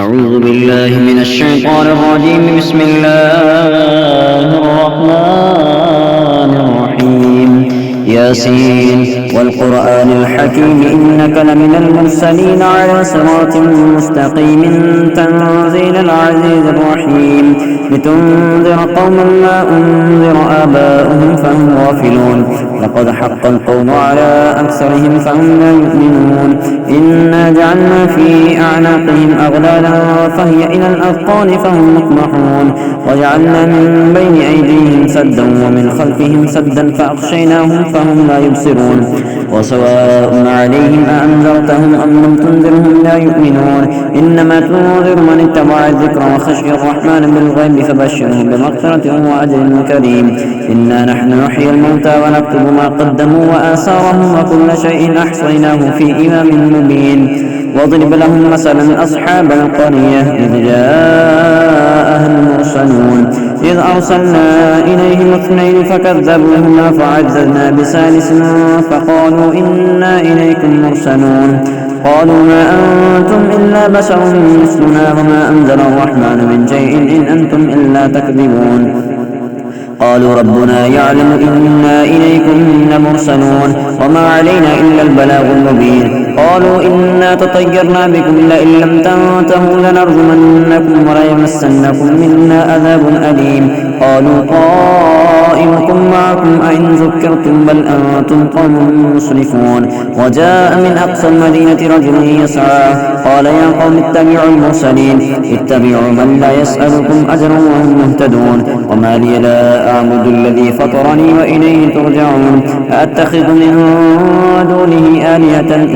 أعوذ بالله من الشيطان الرجيم. بسم الله الرحمن الرحيم. ياسين والقرآن الحكيم إنك لمن المرسلين على صراط مستقيم تنزيل العزيز الرحيم لتنذر قوما ما أنذر آباؤهم فهم غافلون. لقد حق القول على أكثرهم فهم لا يؤمنون. إنا جعلنا في أعناقهم أغلالا فهي إلى الأذقان فهم مقمحون. وجعلنا من بين أيديهم سدا ومن خلفهم سدا فأغشيناهم فهم لا يبصرون. وسواء عليهم أأنذرتهم أم لم تنذرهم لا يؤمنون. إنما تنذر من اتبع الذكر وخشي الرحمن بالغيب فبشره بمغفرة وأجر كريم. إنا نحن نحيي الموتى ونكتب ما قدموا وآثارهم وكل شيء أحصيناه في إمام مبين. واضرب لهم مثلا أصحاب القرية إذ جاءها المرسلون إذ أرسلنا إليهم اثنين فكذبوهما فعززنا بثالث فقالوا إنا إليكم مرسلون. قالوا ما أنتم إلا بشر مثلنا وما أنزل الرحمن من شيء إن أنتم إلا تكذبون. قالوا ربنا يعلم إنا إليكم لمرسلون وما علينا إلا البلاغ المبين. قالوا إنا تطيرنا بكم لئن لم تنتهوا لنرجمنكم وليمسنكم منا عذاب أليم. قالوا طائركم معكم أئن ذكرتم بل أنتم قوم مسرفون. وجاء من أقصى المدينة رجل يسعى قال يا قوم اتبعوا المرسلين اتبعوا من لا يسألكم أجرا وهم مهتدون. وما لي لا أعبد الذي فطرني وإليه ترجعون. أتخذ من دونه آلهة إن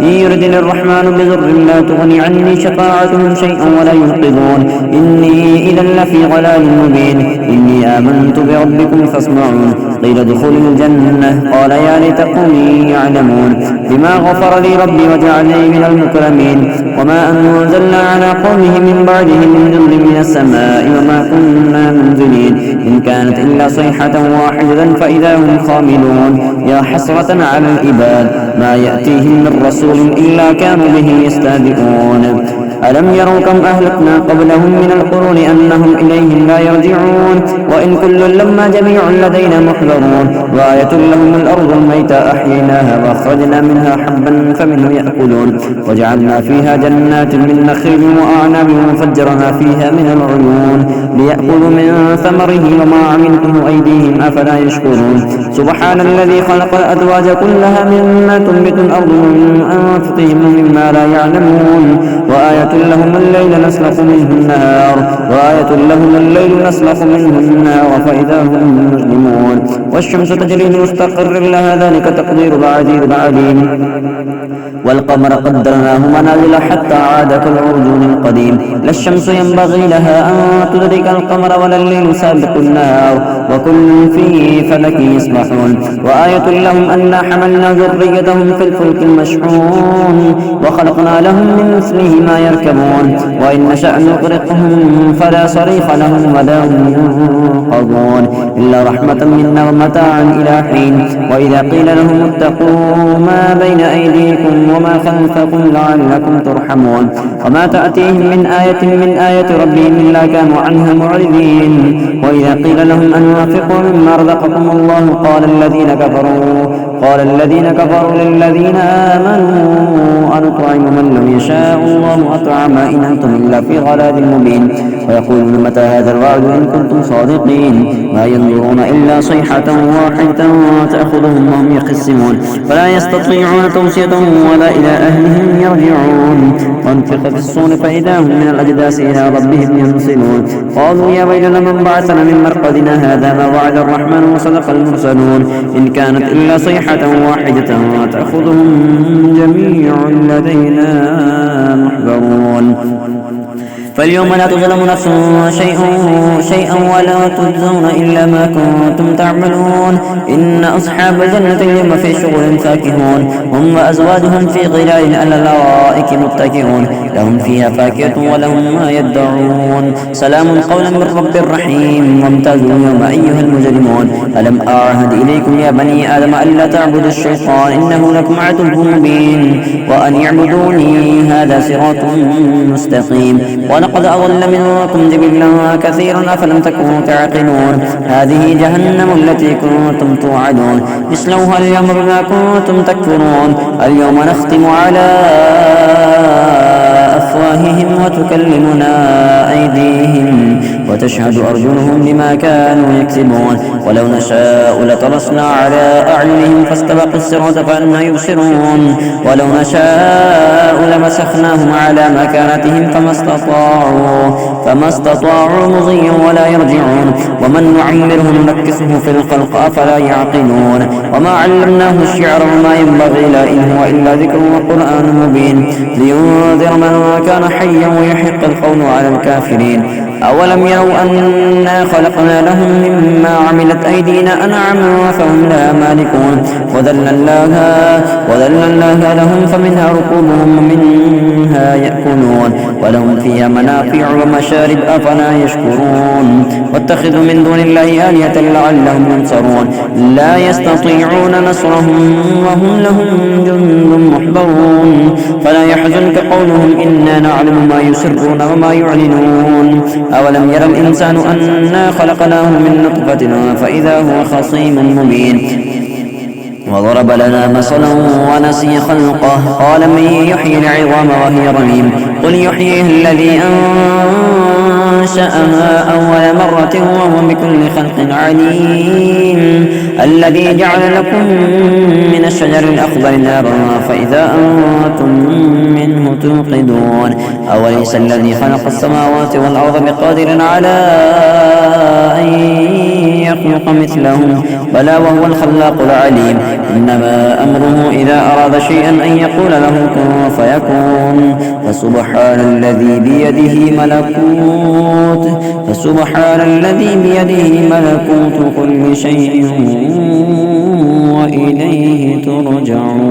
يردني الرحمن بضر لا تغني عني شفاعتهم شيئا ولا ينقذون. إني إذا لفي ضلال مبين. إني آمنت بربكم فاسمعون. قيل ادخلوا الجنة قال يا ليت قومي يعلمون بما غفر لي ربي وجعلني من المكرمين. وما أنزلنا على قومه من بعده من جند من السماء وما كنا منزلين. إن كانت إلا صيحة واحدة فإذا هم خاملون. يا حسرة على العباد ما يأتيهم من رسول إلا كانوا به يستهزئون. ألم يروا كم أهلكنا قبلهم من القرون أنهم إليهم لا يرجعون. وإن كل لما جميع لدينا محضرون. وآية لهم الأرض الميتة أحييناها وأخرجنا منها حبا فمنه يأكلون. وجعلنا فيها جنات من نخيل وأعناب وفجرنا فيها من العيون ليأكلوا من ثمره وما عملته أيديهم أفلا يشكرون. سبحان الذي خلق الأزواج كلها مما تنبت الأرض من أنفسهم ومما لا يعلمون. وآية لهم الليل نسلخ منه النهار فإذا هم مظلمون. والشمس تجري لمستقر لها ذلك تقدير العزيز العليم. والقمر قدرناه منازل حتى عاد كالعرجون القديم. لا الشمس ينبغي لها أن تدرك القمر ولا الليل سابق النهار وكل في فلك يسبحون. وآية لهم أنا حملنا ذريتهم في الفلك المشحون وخلقنا لهم من مثله ما يركبون. وإن نشأ نغرقهم فلا صريخ لهم ولا هم ينقذون إلا رحمة منا ومتاعا إلى حين. وإذا قيل لهم اتقوا ما بين أيديكم وما خلفكم لعلكم ترحمون. وما تأتيهم من آية ربهم إلا كانوا عنها معرضين. وإذا قيل لهم أنفقوا مما رزقكم الله قال الذين كفروا للذين آمنوا أنطعم من لم يشاء الله أطعمه إن أنتم إلا في ضلال مبين. ويقولون متى هذا الوعد إن كنتم صادقين. ما ينظرون إلا صيحة واحدة تأخذهم وهم يخصمون فلا يستطيعون توصية ولا إلى أهلهم يرجعون. وانفق في الصور فإذا هم من الأجداث إلى ربهم ينسلون. قالوا يا ويلنا من بعثنا من مرقدنا هذا ما وعد الرحمن وصدق المرسلون. إن كانت إلا صيحة واحدة تأخذهم جميع لدينا محضرون. فاليوم لا تظلم نفس شيئا ولا تجزون إلا ما كنتم تعملون إن أصحاب الجنة اليوم في شغل فاكهون هم وأزواجهم في ظلال على الأرائك متكئون لهم فيها فاكهة ولهم ما يدعون سلام قولا من رب رحيم وامتازوا اليوم أيها المجرمون ألم أعهد إليكم يا بني آدم ألا تعبدوا الشيطان إنه لكم عدو مبين وأن اعبدوني هذا صراط مستقيم ولقد أضل منكم جبلا كثيرا أفلم تكونوا تعقلون هذه جهنم التي كنتم توعدون اصلوها اليوم بما كنتم تكفرون اليوم نختم على أفواههم وتكلمنا أيديهم وتشهد أرجلهم بما كانوا يكسبون ولو نشاء لطمسنا على أعينهم فاستبقوا الصراط فأنى يبصرون ولو نشاء لمسخناهم على مكانتهم فما استطاعوا مضيا ولا يرجعون ومن نعمره ننكسه في الخلق أفلا يعقلون وما علمناه الشعر وما ينبغي له إن هو إلا ذكر وقرآن مبين لينذر من كان حيا ويحق القول على الكافرين أولم يروا أنا خلقنا لهم مما عملت أيدينا أنعاما فهم لها مالكون وذللناها لهم فمنها ركوبهم ومنها يأكلون ولهم فيها منافع ومشارب أفلا يشكرون واتخذوا من دون الله آلهة لعلهم ينصرون لا يستطيعون نصرهم وهم لهم جند محضرون فلا يحزنك قولهم إنا نعلم ما يسرون وما يعلنون أولم يرى الإنسان أنا خلقناه من نطفة فإذا هو خصيم مبين وضرب لنا مثلا ونسي خلقه قال من يحيي العظام وهي رميم قل يحييها الذي أنشأها أول مرة وهو بكل خلق عليم الذي جعل لكم من الشجر الأخضر نارا فإذا أنتم منه توقدون أوليس الذي خلق السماوات والأرض بقادر على أن يخلق مثلهم بلى وهو الخلاق العليم إنما أمره إذا أراد شيئا أن يقول له كن فيكون فسبحان الذي بيده ملكوت كل شيء وإليه ترجعون.